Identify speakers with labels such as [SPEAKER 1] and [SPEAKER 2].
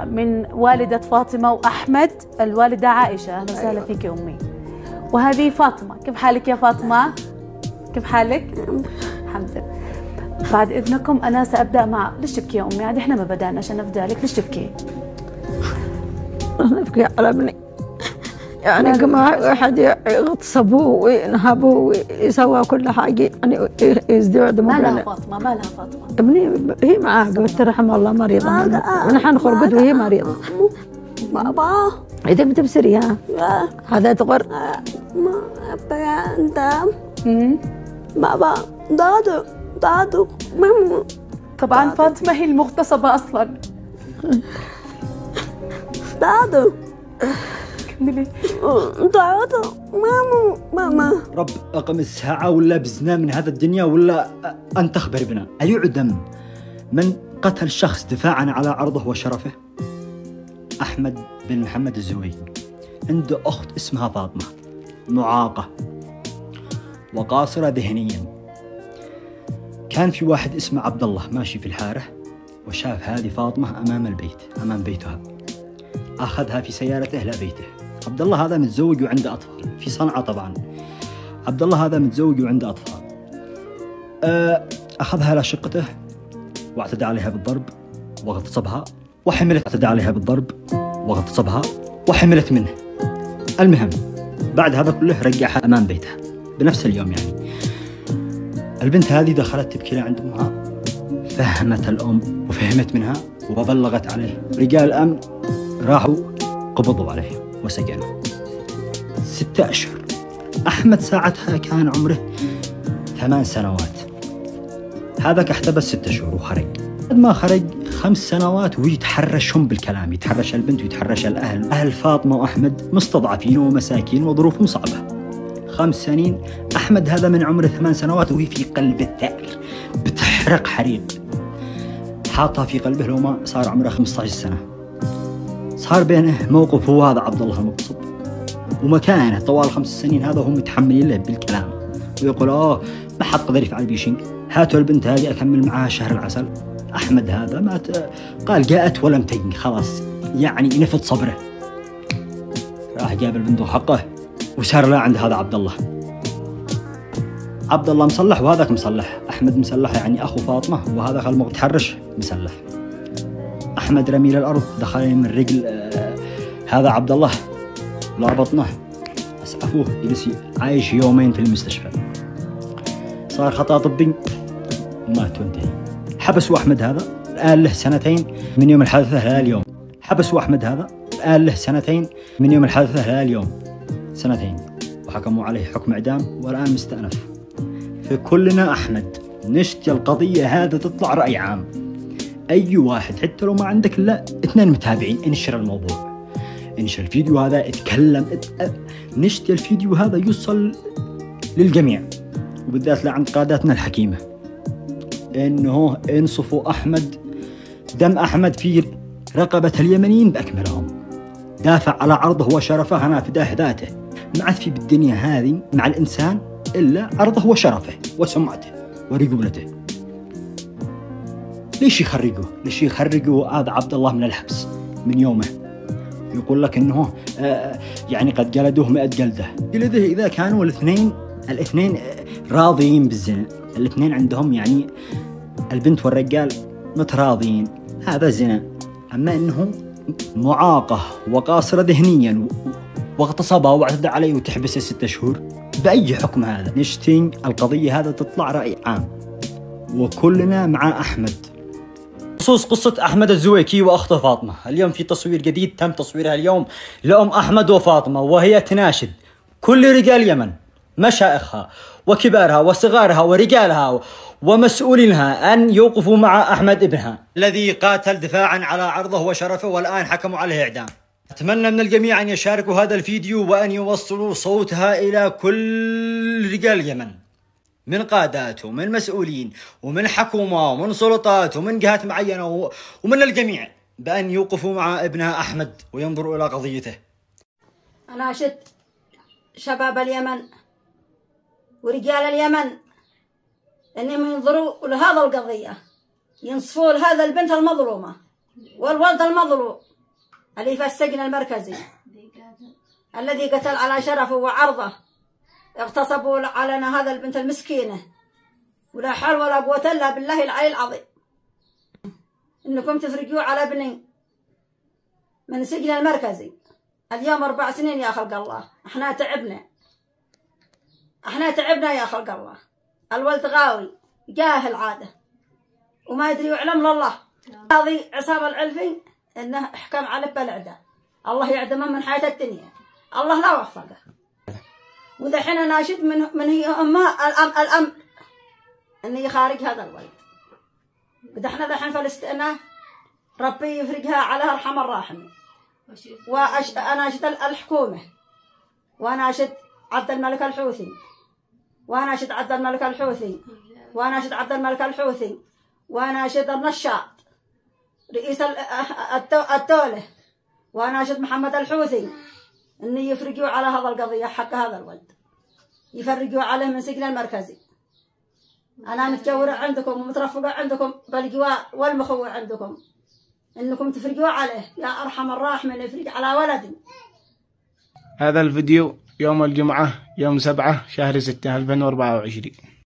[SPEAKER 1] من والدة فاطمة وأحمد الوالدة عائشة. أهلا وسهلا فيك يا أمي. وهذه فاطمة. كيف حالك يا فاطمة؟ كيف حالك؟ الحمد لله. بعد إذنكم أنا سأبدأ مع ليش تبكي يا أمي؟ عاد إحنا ما بدأناش، أنا أبدأ لك. ليش تبكي؟
[SPEAKER 2] أنا أبكي على ابني، يعني كما واحد يغتصبوه وينهبوه ويسوى كل حاجة، يعني يزدوا دمه.
[SPEAKER 1] مالها فاطمة؟ مالها فاطمة؟
[SPEAKER 2] ابني هي معاه قلت رحم الله مريضة، ونحن خرجت وهي مريضة.
[SPEAKER 3] بابا
[SPEAKER 2] إذا بتبصري ها هذا تغر
[SPEAKER 3] ما أنت بابا دادو ماما.
[SPEAKER 1] طبعا فاطمة هي المغتصبة أصلا.
[SPEAKER 3] دادو
[SPEAKER 1] كملي.
[SPEAKER 3] دادو ماما.
[SPEAKER 4] رب أقم الساعة ولا بزنا من هذا الدنيا ولا أن تخبر بنا. أيعدم من قتل شخص دفاعا على عرضه وشرفه؟ أحمد بن محمد الزوي عنده أخت اسمها فاطمة، معاقة وقاصرة ذهنيا. كان في واحد اسمه عبد الله ماشي في الحارة وشاف هذه فاطمة أمام البيت، أمام بيتها، أخذها في سيارته إلى بيته. عبد الله هذا متزوج وعنده أطفال في صنعاء. طبعا عبد الله هذا متزوج وعنده أطفال. أخذها إلى شقته واعتدى عليها بالضرب واغتصبها وحملت. اعتدى عليها بالضرب واغتصبها وحملت منه. المهم بعد هذا كله رجعها أمام بيتها بنفس اليوم. يعني البنت هذه دخلت تبكي لعند أمها، فهمت الأم وفهمت منها وبلغت عليه. رجال الأمن راحوا قبضوا عليه وسجنوا 6 أشهر. أحمد ساعتها كان عمره 8 سنوات. هذاك احتبس 6 شهور وخرج. بعد ما خرج 5 سنوات ويتحرشهم بالكلام، يتحرش البنت ويتحرش الأهل. أهل فاطمة وأحمد مستضعفين ومساكين وظروفهم صعبة. 5 سنين. أحمد هذا من عمره 8 سنوات وهي في قلب الثأر بتحرق حريق، حاطها في قلبه. لو ما صار عمره 15 سنة صار بينه موقف. هو هذا عبد الله المغتصب ومكانه طوال 5 سنين هذا هم متحملين له بالكلام، ويقول ما حد قدر يفعل بيشنك. هاتوا البنت هذه أكمل معها شهر العسل. أحمد هذا مات، قال جاءت ولم تجن، خلاص يعني نفد صبره. راح جاب البندق حقه وسار له عند هذا عبد الله. عبد الله مصلح وهذاك مصلح. أحمد مسلح يعني أخو فاطمة، وهذا المتحرش مسلح. أحمد رمي للأرض، دخل من رجل هذا عبد الله لا بطنه، أسعفوه جلس عايش يومين في المستشفى. صار خطأ طبي ومات وانتهي. حبسوا أحمد هذا الآن له 2 من يوم الحادثة إلى اليوم. حبسوا أحمد هذا الآن له 2 من يوم الحادثة إلى اليوم، 2 وحكموا عليه حكم إعدام والآن مستأنف. فكلنا أحمد نشتي القضية هذا تطلع رأي عام. أي واحد حتى لو ما عندك إلا 2 متابعين انشر الموضوع، انشر الفيديو هذا، اتكلم، نشتي الفيديو هذا يوصل للجميع، وبالذات لعند قاداتنا الحكيمة، إنه انصفوا أحمد. دم أحمد في رقبة اليمنيين بأكملهم. دافع على عرضه وشرفه. أنا فداه ذاته. ما عاد في بالدنيا هذه مع الإنسان إلا عرضه وشرفه وسمعته ورجولته. ليش يخرجوه؟ ليش يخرجوا هذا عبد الله من الحبس من يومه؟ يقول لك إنه يعني قد جلدوه 100 جلدة. جلده إذا كانوا الاثنين راضيين بالزنا، الاثنين عندهم يعني البنت والرجال متراضين، هذا زنا. أما إنه معاقة وقاصرة ذهنيا واغتصبها واعتدى عليه وتحبسه 6 شهور، بأي حكم هذا؟ نشتي القضية هذا تطلع رأي عام، وكلنا مع أحمد. بخصوص قصة أحمد الزويكي وأخته فاطمة، اليوم في تصوير جديد تم تصويرها اليوم لأم أحمد وفاطمة، وهي تناشد كل رجال اليمن، مشائخها وكبارها وصغارها ورجالها ومسؤولينها أن يوقفوا مع أحمد ابنها الذي قاتل دفاعا على عرضه وشرفه والآن حكموا عليه إعدام. أتمنى من الجميع أن يشاركوا هذا الفيديو وأن يوصلوا صوتها إلى كل رجال اليمن، من قادات ومن مسؤولين ومن حكومة ومن سلطات ومن جهات معينة ومن الجميع، بأن يوقفوا مع ابنها أحمد وينظروا إلى قضيته.
[SPEAKER 5] أناشد شباب اليمن ورجال اليمن أنهم ينظروا لهذا القضية، ينصفوا لهذا البنت المظلومة والولد المظلوم اللي في السجن المركزي الذي قتل على شرفه وعرضه، اغتصبوا علينا هذا البنت المسكينة، ولا حول ولا قوة إلا بالله العلي العظيم. إنكم تفرقوا على ابني من سجن المركزي اليوم 4 سنين يا خلق الله. احنا تعبنا يا خلق الله. الولد غاوي جاهل عاده وما يدري ويعلم لله. قاضي عصابة العلفي انه احكم عليه بالإعدام، الله يعدمه من حياة الدنيا، الله لا وفقه. ودحين ناشد من هي امها الامر انه يخارج هذا الولد. بدحنا دحين في الاستئناف ربي يفرقها على ارحم الراحمين. واناشد الحكومة، واناشد عبد الملك الحوثي، واناشد عبد الملك الحوثي، واناشد عبد الملك الحوثي، واناشد النشاط رئيس الدولة، واناشد محمد الحوثي ان يفرقوا على هذا القضية حق هذا الولد، يفرقوا عليه من سجن المركزي. انا متجورة عندكم ومترفقة عندكم بالجواء والمخوة عندكم انكم تفرقوا عليه يا ارحم الراحمين، يفرق على ولدي.
[SPEAKER 6] هذا الفيديو يوم الجمعة يوم 7 شهر 6 2024.